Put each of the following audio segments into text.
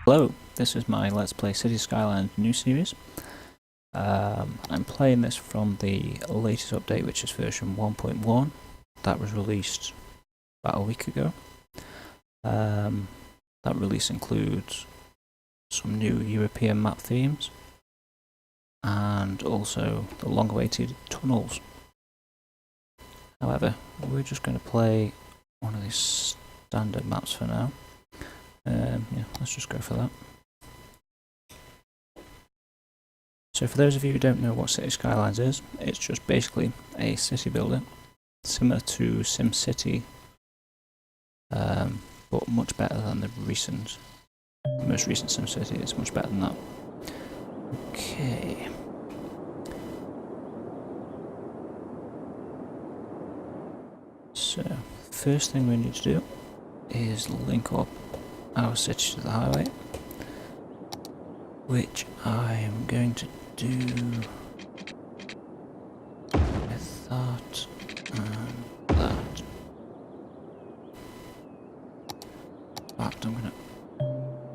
Hello, this is my Let's Play City Skylines new series. I'm playing this from the latest update, which is version 1.1. That was released about a week ago. That release includes some new European map themes and also the long-awaited tunnels. However, we're just going to play one of these standard maps for now. Yeah, let's just go for that. So for those of you who don't know what City Skylines is, it's just basically a city builder, similar to SimCity, but much better than the most recent SimCity. It's much better than that. Okay. So, first thing we need to do is link up our city to the highway, which I am going to do with that and that. In fact, I'm going to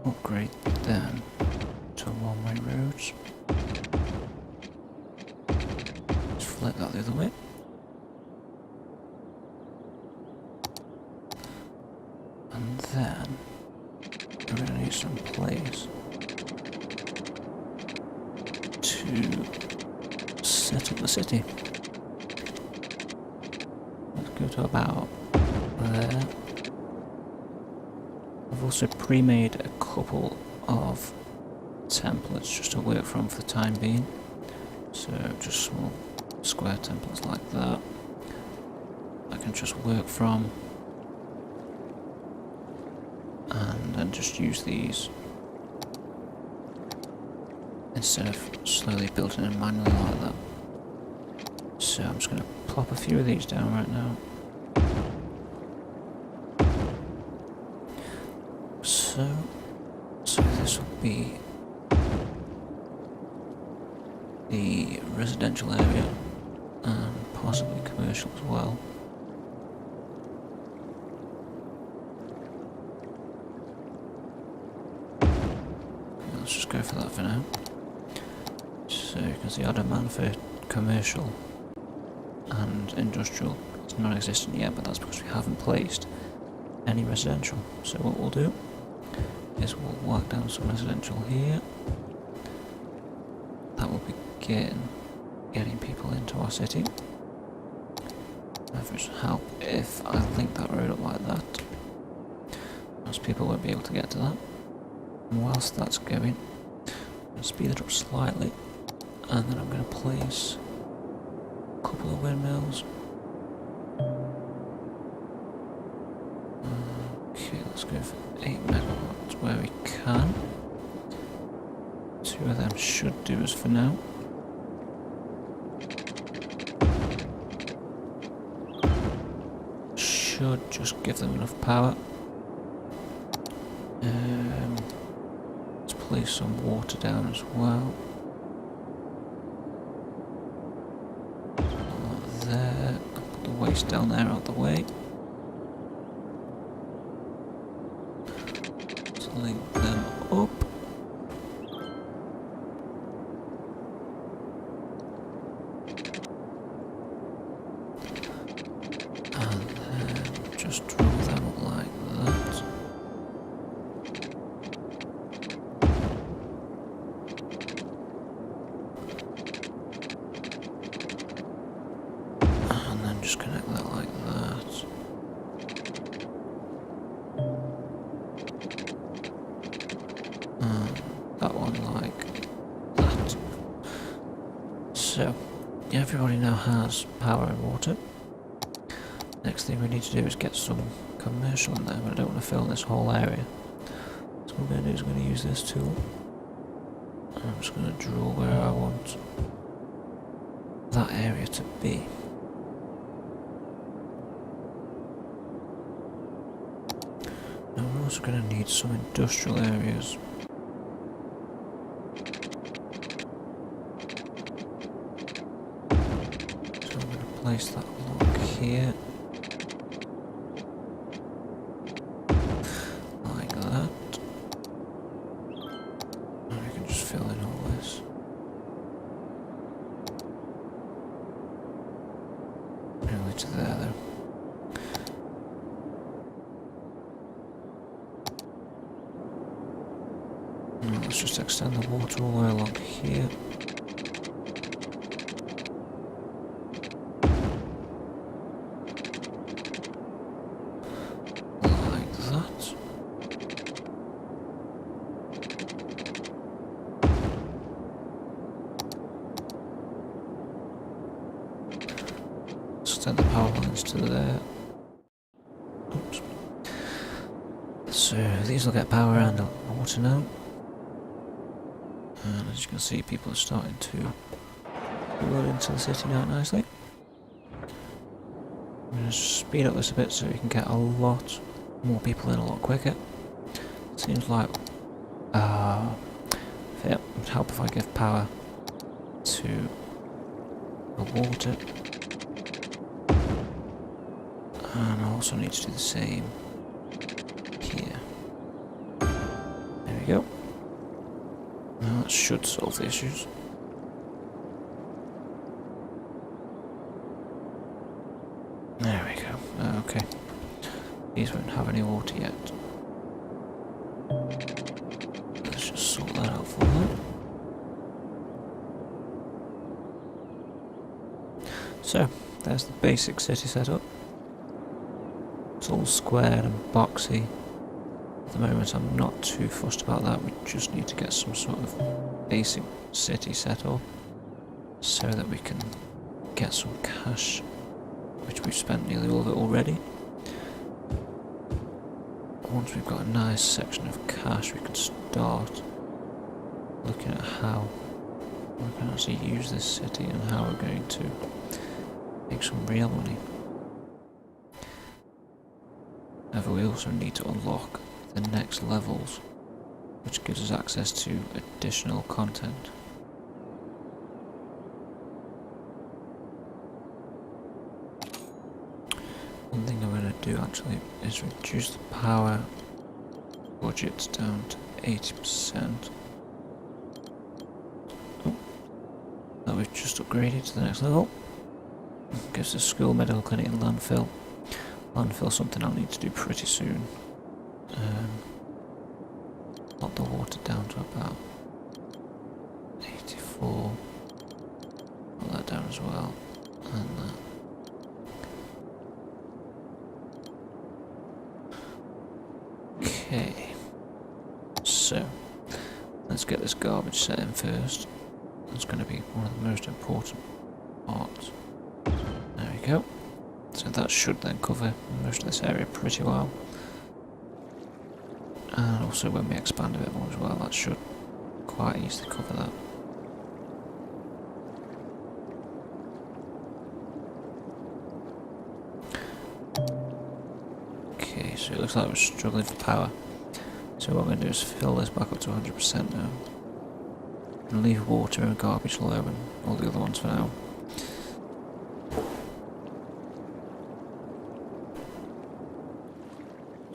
upgrade them to one-way roads. Let's flip that the other way. And then we're going to need some place to set up the city. Let's go to about there. I've also pre-made a couple of templates just to work from for the time being. So just small square templates like that. I can just work from and then just use these instead of slowly building them manually like that. So I'm just going to plop a few of these down right now. So this will be the residential area and possibly commercial as well. Let's just go for that for now. So you can see our demand for commercial and industrial is non-existent yet, but that's because we haven't placed any residential. So what we'll do is we'll whack down some residential here. That will begin getting people into our city. It would help if I link that road up like that, most people won't be able to get to that. And whilst that's going, I'll speed it up slightly, and then I'm going to place a couple of windmills. Okay, let's go for 8 megawatts where we can. 2 of them should do us for now. Should just give them enough power. Let's place some water down as well. There, put the waste down there out the way. Let's link them up. And then just draw them up like that. And then just connect that like that. And that one like that. So, everybody now has power and water. Next thing we need to do is get some commercial in there, but I don't want to fill this whole area. So what I'm going to do is I'm going to use this tool. And I'm just going to draw where I want that area to be. Now we're also going to need some industrial areas. So I'm going to place that along here. Like that. Now let's just extend the water all the way along here. Like that. Extend the power lines to there. Oops. So these will get power and water now. And as you can see, people are starting to load into the city now nicely. I'm going to speed up this a bit so we can get a lot more people in a lot quicker. Seems like it would help if I give power to the water. And I also need to do the same here. There we go. Now that should solve the issues. There we go. Okay. These won't have any water yet. Let's just sort that out for them. So, there's the basic city setup. It's all squared and boxy. At the moment I'm not too fussed about that, we just need to get some sort of basic city set up so that we can get some cash, which we've spent nearly all of it already. Once we've got a nice section of cash, we can start looking at how we can actually use this city and how we're going to make some real money. However, we also need to unlock the next levels, which gives us access to additional content. One thing I'm going to do actually is reduce the power budget down to 80%. Oh, that we've just upgraded to the next level. Gives us school, medical clinic and landfill. Landfill something I'll need to do pretty soon. Knock the water down to about 84. Put that down as well. And that. Okay. So, let's get this garbage set in first. That's going to be one of the most important parts. There we go. So that should then cover most of this area pretty well. And also when we expand a bit more as well, that should quite easily cover that. Okay, so it looks like we're struggling for power. So what I'm going to do is fill this back up to 100% now. And leave water and garbage low and all the other ones for now.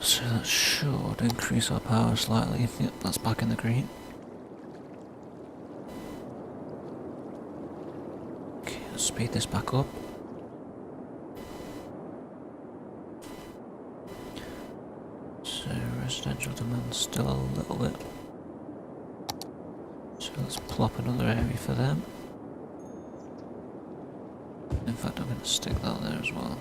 So that should increase our power slightly. Yep, that's back in the green. Okay, let's speed this back up. So residential demand still a little bit. So let's plop another area for them. In fact, I'm going to stick that there as well.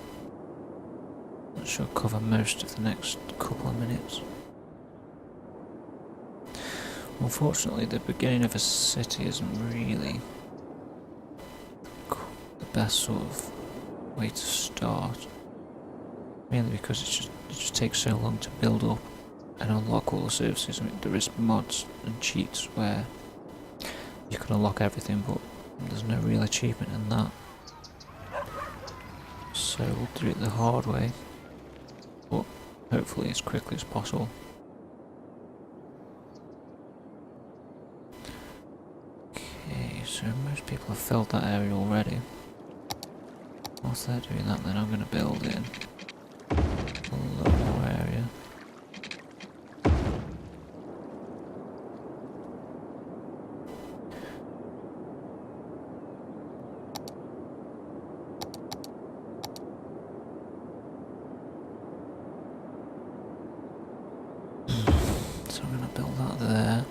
That should cover most of the next couple of minutes. Unfortunately, the beginning of a city isn't really the best sort of way to start. Mainly because it just takes so long to build up and unlock all the services. I mean, there is mods and cheats where you can unlock everything, but there's no real achievement in that. So we'll do it the hard way, but hopefully as quickly as possible. Okay, so most people have filled that area already. Whilst they're doing that, then I'm going to build in a little more area. So I'm going to build that there.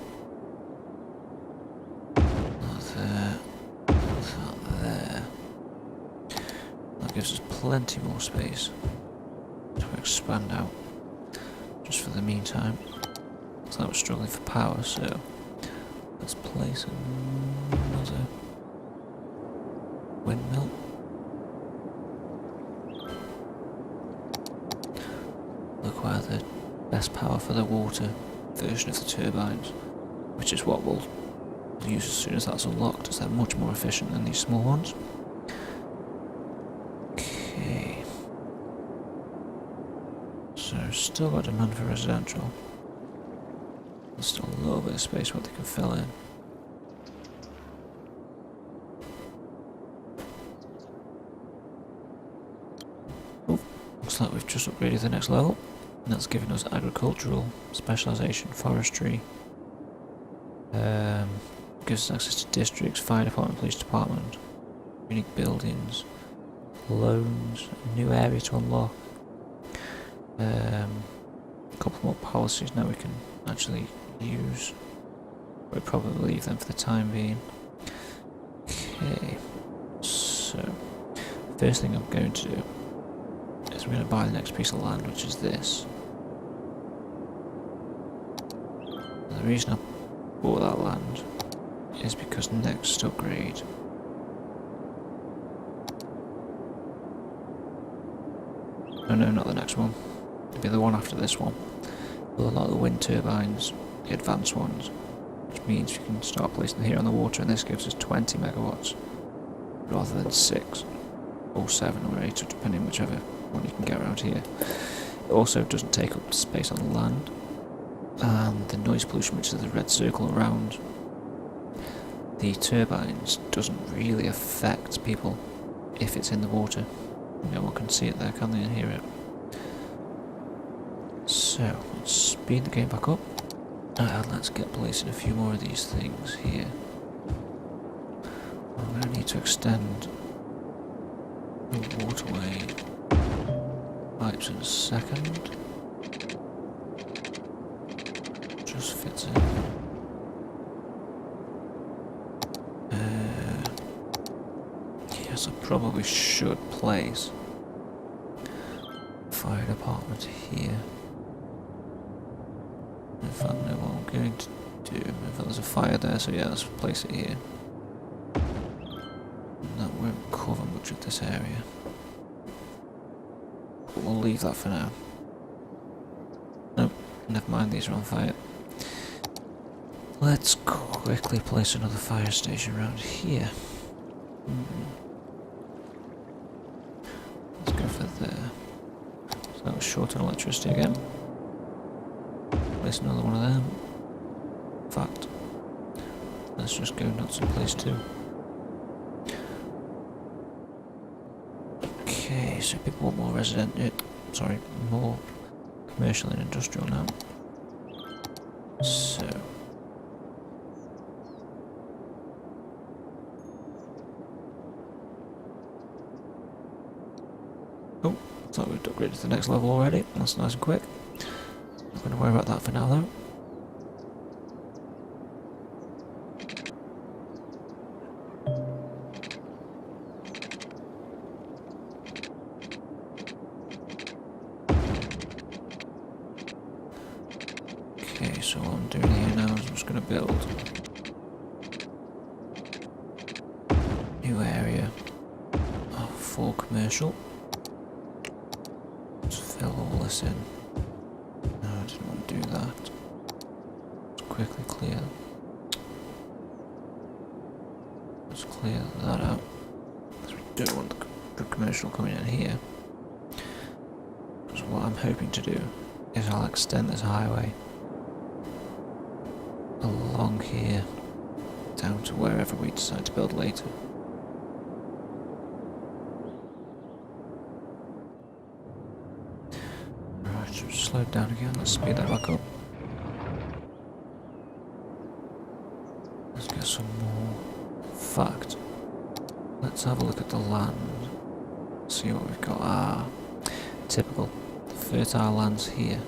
gives us plenty more space to expand out. Just for the meantime. So that was struggling for power, so let's place another windmill. Require the best power for the water version of the turbines, which is what we'll use as soon as that's unlocked, as they're much more efficient than these small ones. Okay. So still got demand for residential. There's still a little bit of space what they can fill in. Oh, looks like we've just upgraded the next level. And that's giving us agricultural specialisation, forestry. Gives us access to districts, fire department, police department, unique buildings, loans, a new area to unlock. A couple more policies now we can actually use. We'll probably leave them for the time being. Okay, so first thing I'm going to do is we're going to buy the next piece of land, which is this. And the reason I bought that land is because next upgrade no, not the next one. It'll be the one after this one. We'll allow the wind turbines, the advanced ones, which means we can start placing them here on the water, and this gives us 20 megawatts rather than 6 or 7 or 8, depending on whichever one you can get around here. It also doesn't take up space on the land, and the noise pollution, which is the red circle around the turbines, doesn't really affect people if it's in the water. No one can see it there, can they, and hear it? So, let's speed the game back up, and let's get placing a few more of these things here. I'm going to need to extend the waterway pipes in a second. Just fits in. Yes, I probably should place fire department here. In fact, no, what I'm going to do, in fact there's a fire there, so yeah, let's place it here. And that won't cover much of this area. But we'll leave that for now. Nope, never mind, these are on fire. Let's quickly place another fire station around here. Let's go for there. So that was short on electricity again. Place another one of them. In fact, let's just go nuts and place 2. Okay, so people want more more commercial and industrial now. So oh, thought we'd upgraded to the next level already. That's nice and quick. Not going to worry about that for now though. Okay, so what I'm doing here now is I'm just going to build a new area for commercial. Just fill all this in. No, I didn't want to do that. Let's quickly clear. Let's clear that out. Because we don't want the commercial coming in here. So what I'm hoping to do is I'll extend this highway along here down to wherever we decide to build later. Right, so slow down again, let's speed that back up. Let's get some more. In fact, let's have a look at the land, see what we've got. Ah, typical fertile lands here.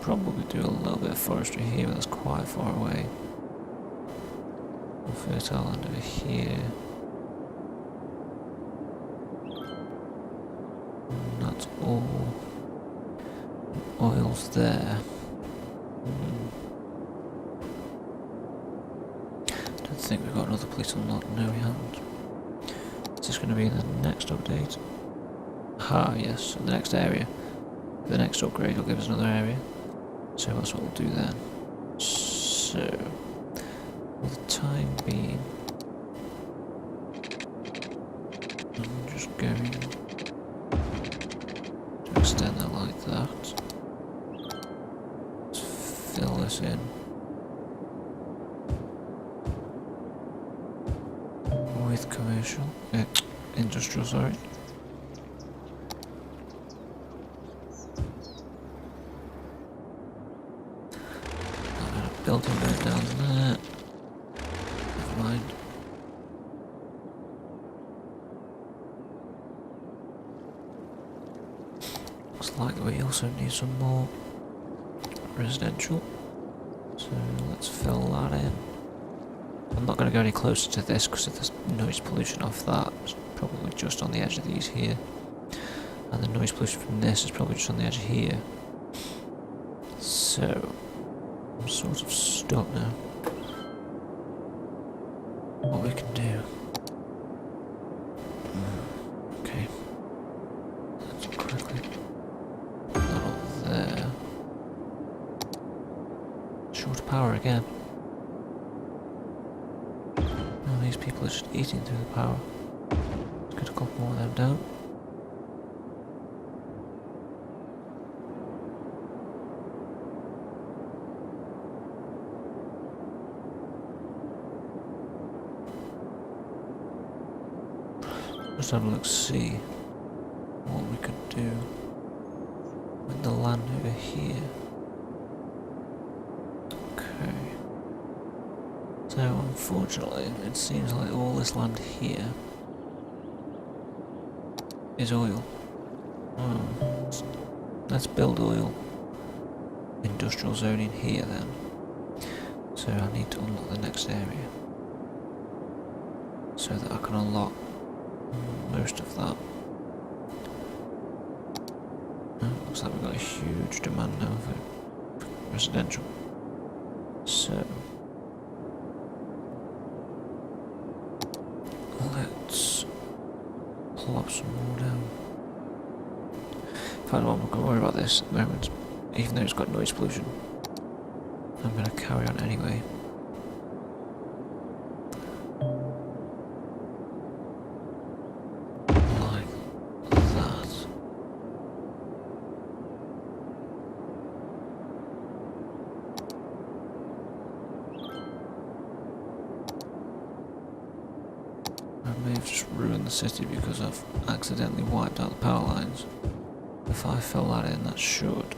Probably do a little bit of forestry here, but that's quite far away. Fertile land over here. And that's all. Oil's there. Don't think we've got another place unlocked. No, we haven't. Is this going to be in the next update? Ah, yes, in the next area. The next upgrade will give us another area. So that's what we'll do then. So, for the time being, I'm just going to extend that like that. Let's fill this in. With commercial, industrial, sorry. Building right down there. Never mind. Looks like we also need some more residential. So let's fill that in. I'm not going to go any closer to this because if there's noise pollution off that, it's probably just on the edge of these here. And the noise pollution from this is probably just on the edge of here. So I'm sort of stuck now. What we can do. Okay. Let's quickly put that up there. Short of power again. Oh, these people are just eating through the power. Let's get a couple more of them down. Just have a look, see what we could do with the land over here. Okay. So unfortunately, it seems like all this land here is oil. Let's build oil industrial zoning here then. So I need to unlock the next area so that I can unlock most of that. Looks like we've got a huge demand now for residential. So let's plop some more down. In fact, I'm not going to worry about this at the moment, even though it's got noise pollution. I'm going to carry on anyway. I may have just ruined the city because I've accidentally wiped out the power lines. If I fill that in, that should.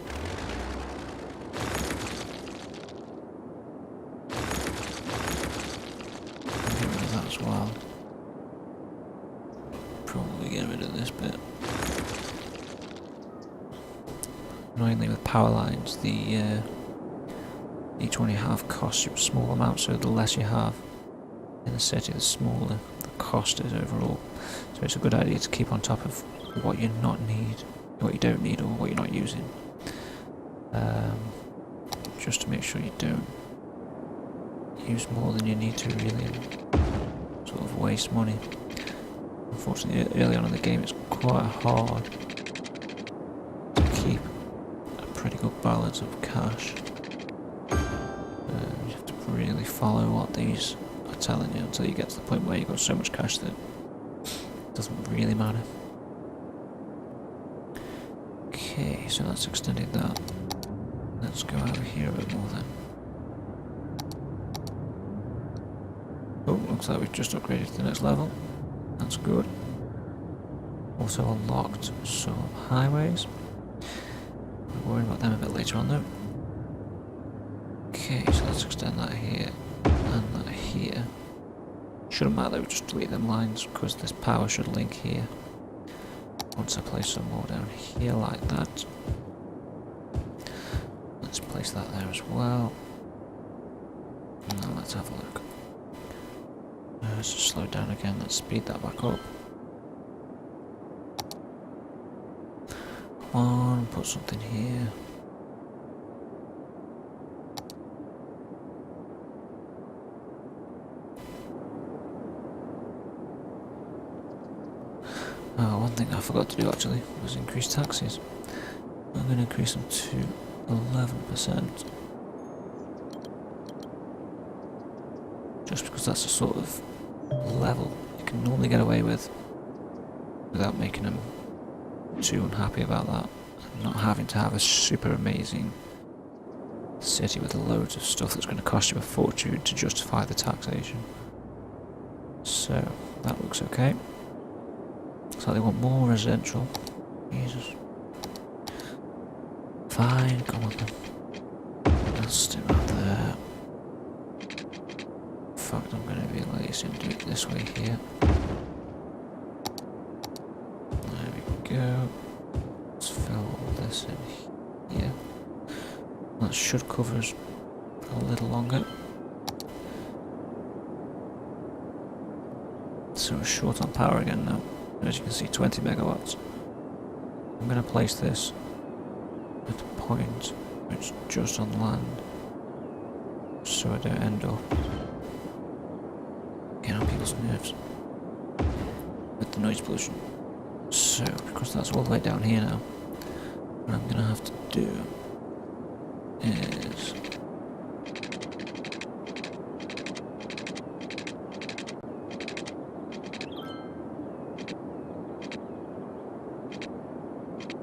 Get rid of that as well. Probably get rid of this bit. Annoyingly with power lines, each one you have costs you a small amount, so the less you have in the city, the smaller the cost is overall. So it's a good idea to keep on top of what you don't need, or what you're not using, just to make sure you don't use more than you need to really, and sort of waste money. Unfortunately, early on in the game, it's quite hard to keep a pretty good balance of cash. You have to really follow what these are telling you until you get to the point where you've got so much cash that it doesn't really matter. Okay, so that's extended that. Let's go over here a bit more then. Oh, looks like we've just upgraded to the next level. That's good. Also unlocked some highways. We'll worry about them a bit later on though. Okay, so let's extend that here and that here. Shouldn't matter, we just delete them lines because this power should link here. Once I place some more down here like that. Let's place that there as well. Now let's have a look. Let's just slow down again, let's speed that back up. Come on, put something here. One thing I forgot to do actually was increase taxes. I'm going to increase them to 11%. Just because that's the sort of level you can normally get away with without making them too unhappy about that. And not having to have a super amazing city with loads of stuff that's going to cost you a fortune to justify the taxation. So that looks okay. So they want more residential. Jesus. Fine, come on then. Let's stick that there. In fact, I'm going to be lazy and do it this way here. There we go. Let's fill all this in here. That should cover us a little longer. So we're short on power again now. As you can see, 20 megawatts. I'm going to place this at a point which is just on land, so I don't end up getting on people's nerves with the noise pollution. So, because that's all the way down here now, what I'm going to have to do is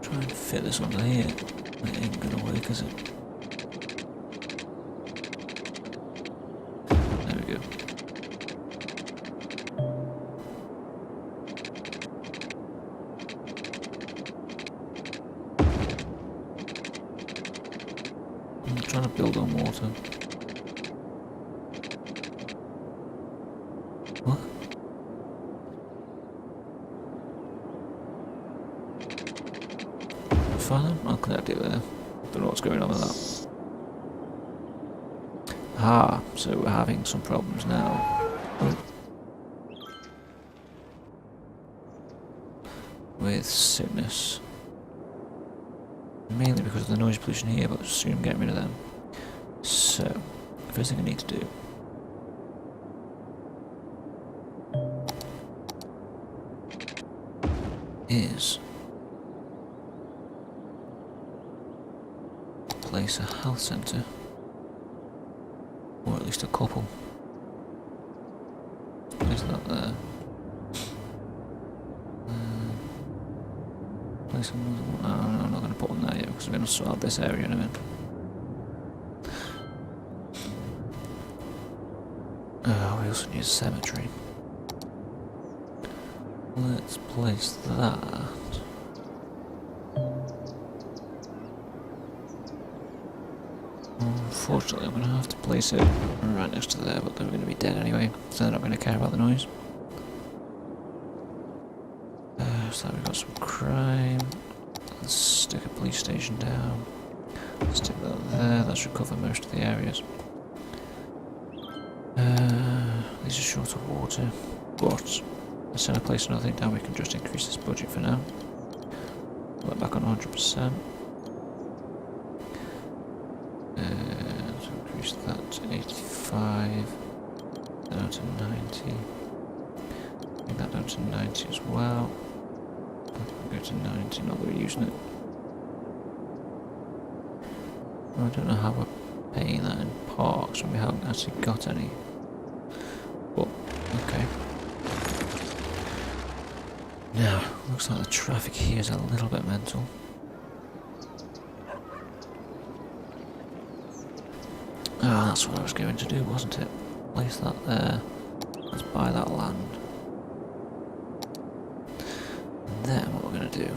try and fit this onto here. It ain't gonna work, is it? There we go. I'm trying to build on water. What? Fine, I'll connect it there. Don't know what's going on with that. Ah, so we're having some problems now. With sickness. Mainly because of the noise pollution here, but soon get rid of them. So, first thing I need to do is place a health centre, or at least a couple. Place that there. Place another one. Oh, no, I'm not going to put one there yet because we're going to sort out this area in a minute. Oh, we also need a cemetery. Let's place that. Unfortunately, I'm going to have to place it right next to there, but they're going to be dead anyway, so they're not going to care about the noise. So we've got some crime. Let's stick a police station down. Stick that there, that should cover most of the areas. These are short of water, but instead of placing another thing down, we can just increase this budget for now. Put it back on 100%. Increase that to 85, down to 90, bring that down to 90 as well, go to 90, not that we're using it. I don't know how we're paying that in parks when we haven't actually got any, but okay. Now, looks like the traffic here is a little bit mental. Ah, that's what I was going to do, wasn't it? Place that there. Let's buy that land. And then what we're going to do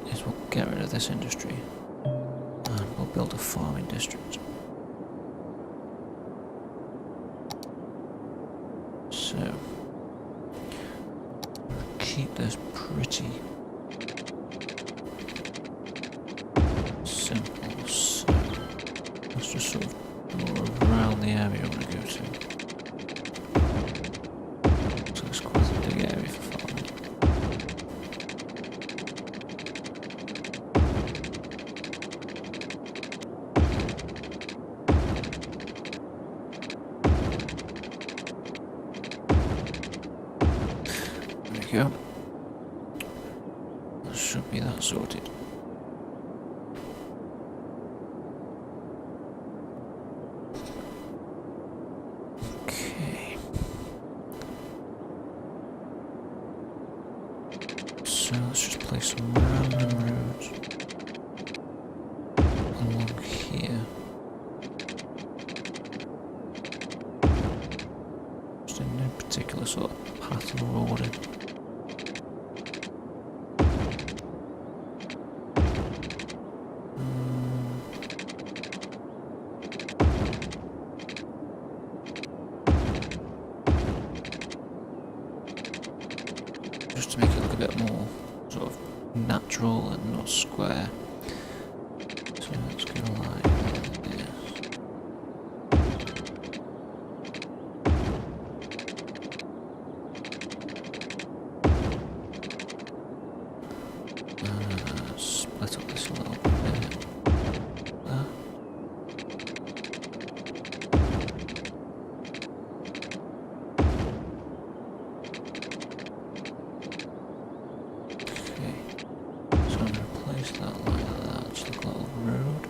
is we'll get rid of this industry and we'll build a farming district. So, we'll keep this pretty simple. So, let's just sort of go around the area I want to go to. we go. That should be that sorted. Okay. So let's just place some random roads along here. Just in no particular sort of pattern or order. Just to make it look a bit more sort of natural and not square. So let's go like this. Split up this a little bit. There. Okay, so I'm going to place that like that, just like a little road.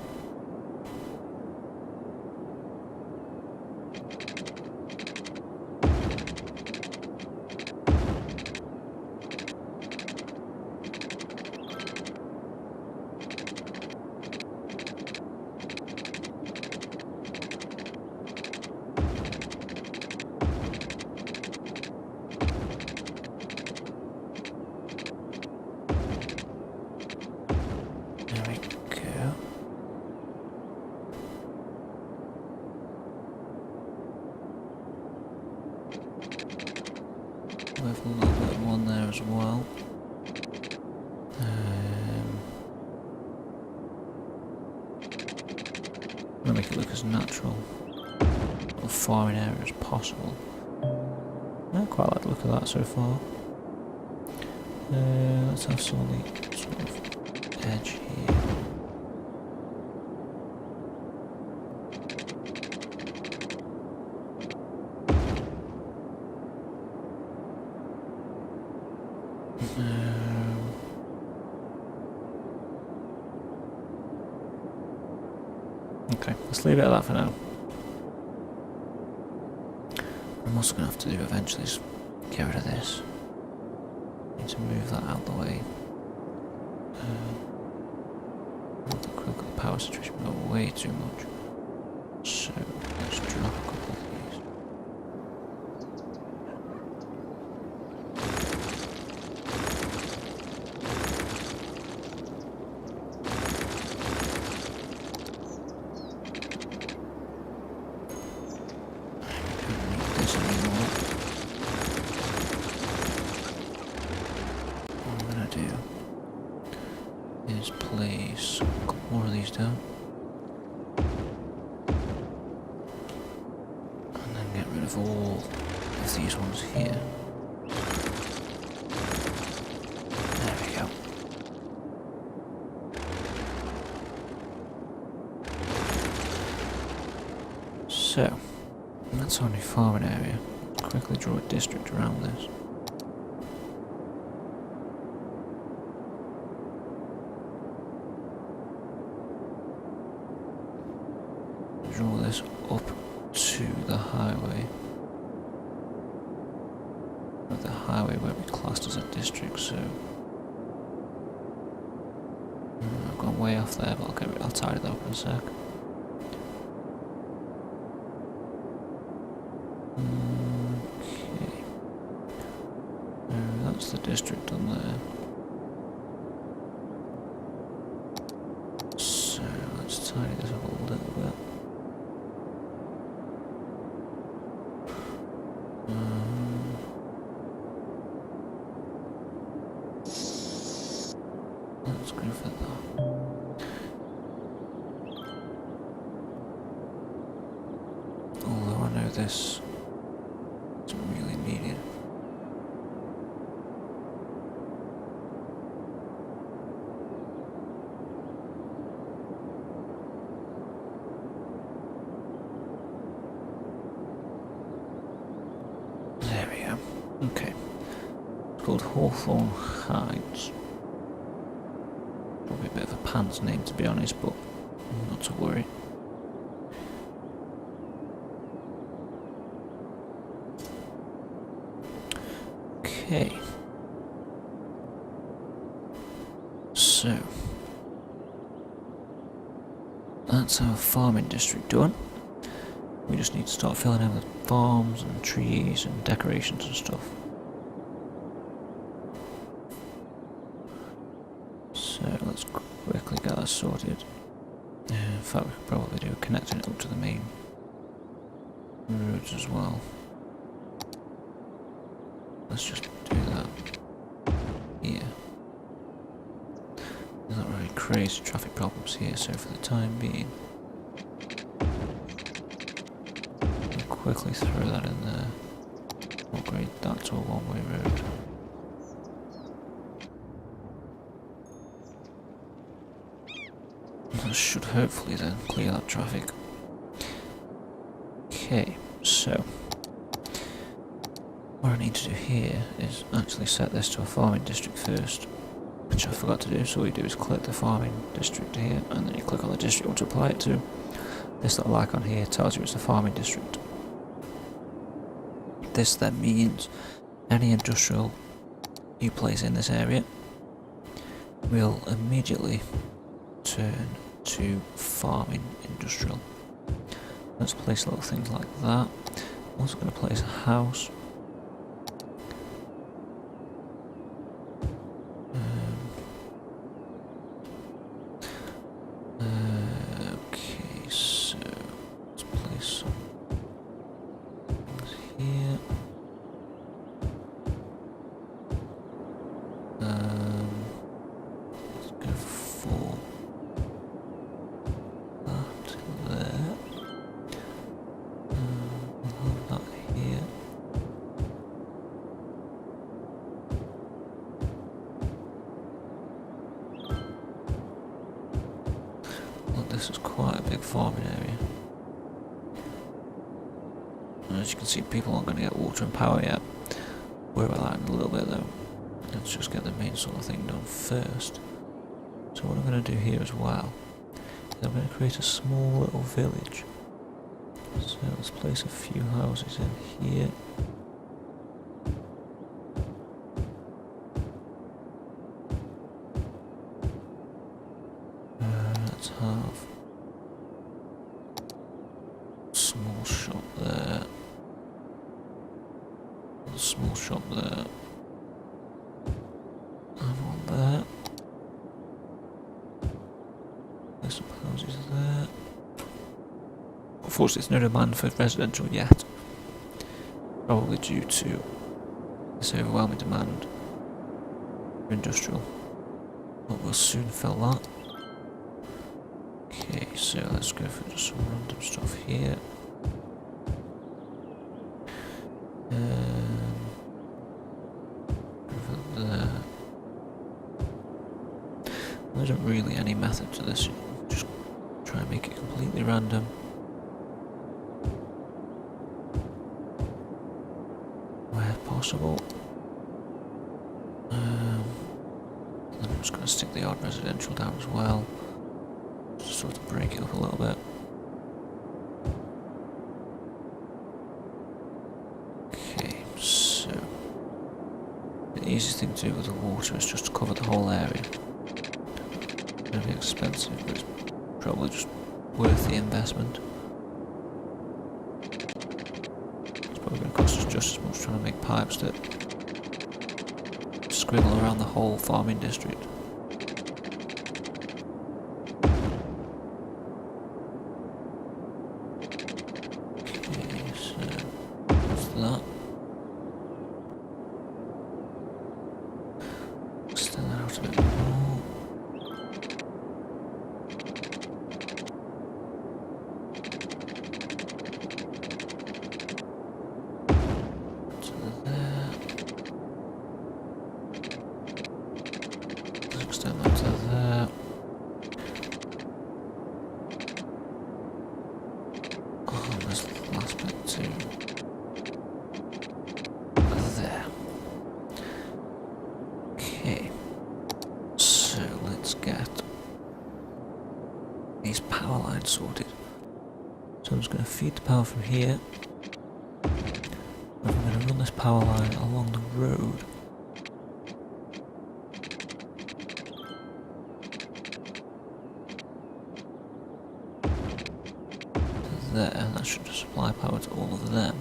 There we go. We have a little bit of one there as well. I'm gonna make it look as natural or farming area as possible. I quite like the look of that so far. Let's have some of the sort of edge here. Okay, let's leave it at that for now. I'm also going to have to do eventually is get rid of this. Need to move that out the way. Not that quick, the power situation got way too much. So let's drop a couple of these. Is place a couple more of these down and then get rid of all of these ones here. There we go. So that's our new farming area. Quickly draw a district around this. Draw this up to the highway. But the highway won't be classed as a district, so I've gone way off there, but I'll tidy that up in a sec. Okay. That's the district done there. So let's tidy this up a little bit. Let's go for that. Although I know this isn't really needed. There we go. Okay. It's called Hawthorne Heights. Probably a bit of a pants name to be honest, but not to worry. Okay. So that's our farming district done. We just need to start filling in with farms and trees and decorations and stuff. So let's quickly get that sorted. In fact, we could probably do connecting it up to the main roads as well. Let's just do that here. There's not really crazy traffic problems here, so for the time being, we'll quickly throw that in there. Upgrade that to a one-way road. That should hopefully then clear that traffic. Okay, so what I need to do here is actually set this to a farming district first, which I forgot to do. So what you do is click the farming district here, and then you click on the district you want to apply it to. This little icon here tells you it's a farming district. This then means any industrial you place in this area will immediately turn to farming industrial. Let's place little things like that. I'm also going to place a house. Okay, so let's place some things here. Let's go for that there. We'll have that here. Well, this is quite a big farming area. And as you can see, people aren't going to get water and power yet. We're about that in a little bit though. Let's just get the main sort of thing done first. So what I'm going to do here as well is I'm going to create a small little village. So let's place a few houses in here. Let's have a small shop there. A small shop there. And one there. There's some houses there. Unfortunately, there's no demand for residential yet. Probably due to this overwhelming demand for industrial. But we'll soon fill that. Okay, so let's go for just some random stuff here. Over there. There isn't really any method to this, just try and make it completely random. Where possible. Then I'm just going to stick the odd residential down as well, just sort of break it up a little bit. Okay, so the easiest thing to do with the water is just to cover the whole area. It's going to be expensive, but it's probably just worth the investment. It's probably going to cost us just as much trying to make pipes that scribble around the whole farming district. Okay, so what's that? Extend that out a bit more. Extend that to there. Oh, there's the last bit too. There. Okay, so let's get these power lines sorted. So I'm just going to feed the power from here. And I'm going to run this power line along the road. To there, and that should supply power to all of them.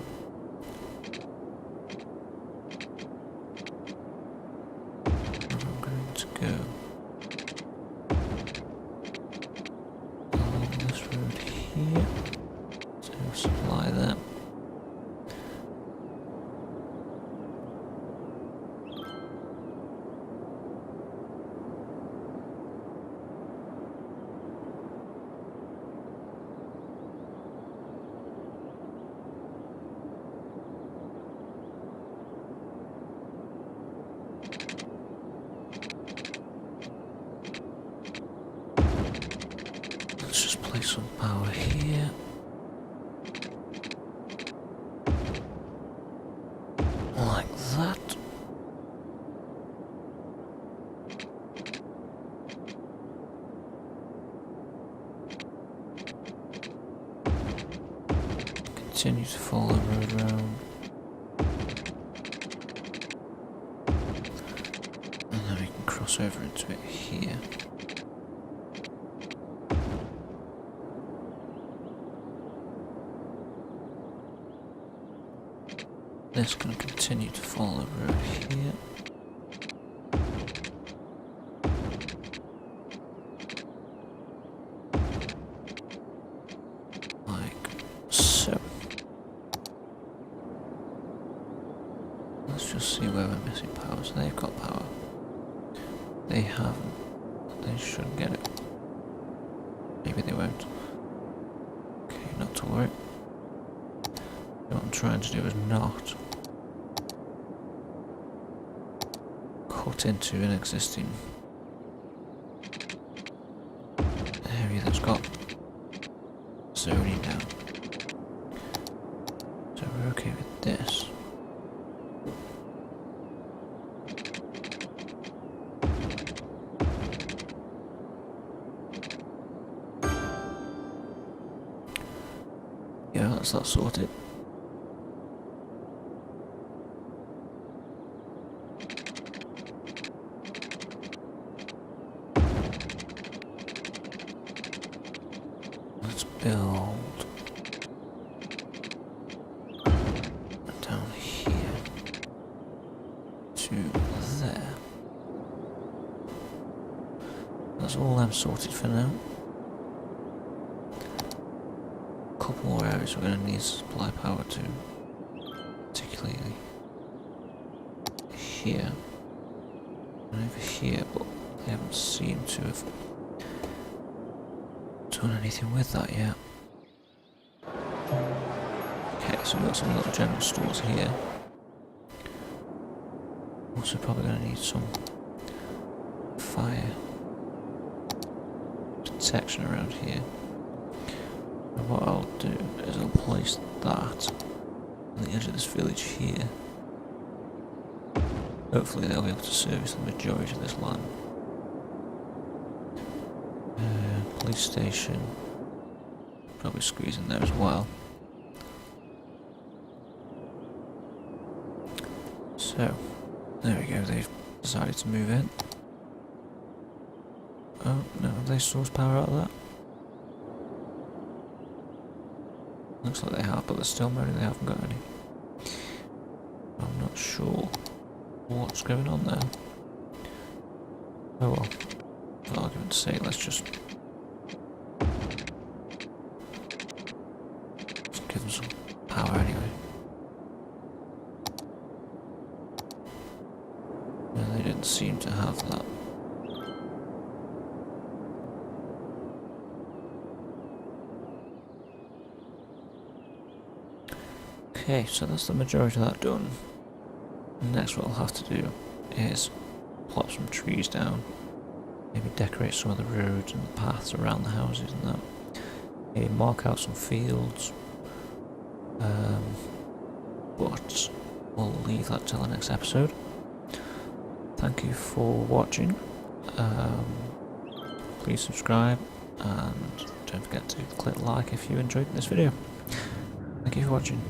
And I'm going to go along this road here to supply them. Let's just place some power here. Like that. Continue to follow the road round. And then we can cross over into it here. This is going to continue to follow the road here. Like so. Let's just see where we're missing power. So they've got power. They haven't. They should get it. Maybe they won't. Okay, not to worry. What I'm trying to do is not cut into an existing area that's got zoning now. So we're okay with this. Yeah, that's that sorted. Let's build down here to there. That's all I'm sorted for now. Couple more areas we're going to need to supply power to, particularly here and over here, but they haven't seemed to have done anything with that yet. Okay, so we've got some little general stores here. Also probably going to need some fire protection around here. And what I'll do is I'll place that on the edge of this village here. Hopefully they'll be able to service the majority of this land. Police station, probably squeeze in there as well. So, there we go, they've decided to move in. Oh, no, have they sourced power out of that? Looks like they have, but they're still moaning they haven't got any. I'm not sure what's going on there. Oh well, for argument's sake, let's just give them some power anyway. Yeah, they didn't seem to have that. Okay, so that's the majority of that done. Next what I'll have to do is plop some trees down, maybe decorate some of the roads and the paths around the houses and that. Maybe mark out some fields, but we'll leave that till the next episode. Thank you for watching. Please subscribe and don't forget to click like if you enjoyed this video. Thank you for watching.